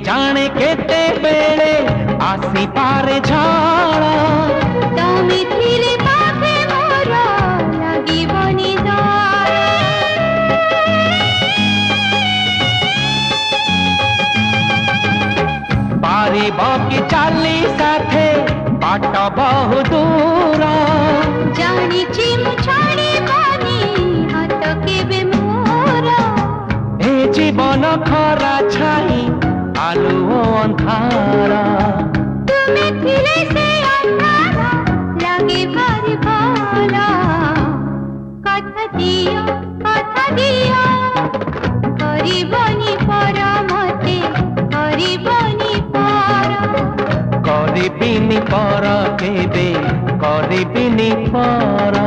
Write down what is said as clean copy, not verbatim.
जाने केते बेले आसी पारे झाड़ तमे थिले पाखे मोर लागिबनी डर पारिब कि चाली साथे बाट बहु दूर जानिछि मु छाड़िबनी हाथ केबे मोर ए जीवन खरा छाई आलु अंधार तुमे थिले से अंधार लागे भारी भला कथा दियो करिबनी पर मते करिबनी पर करिबिनी पर केबे करिबिनी पर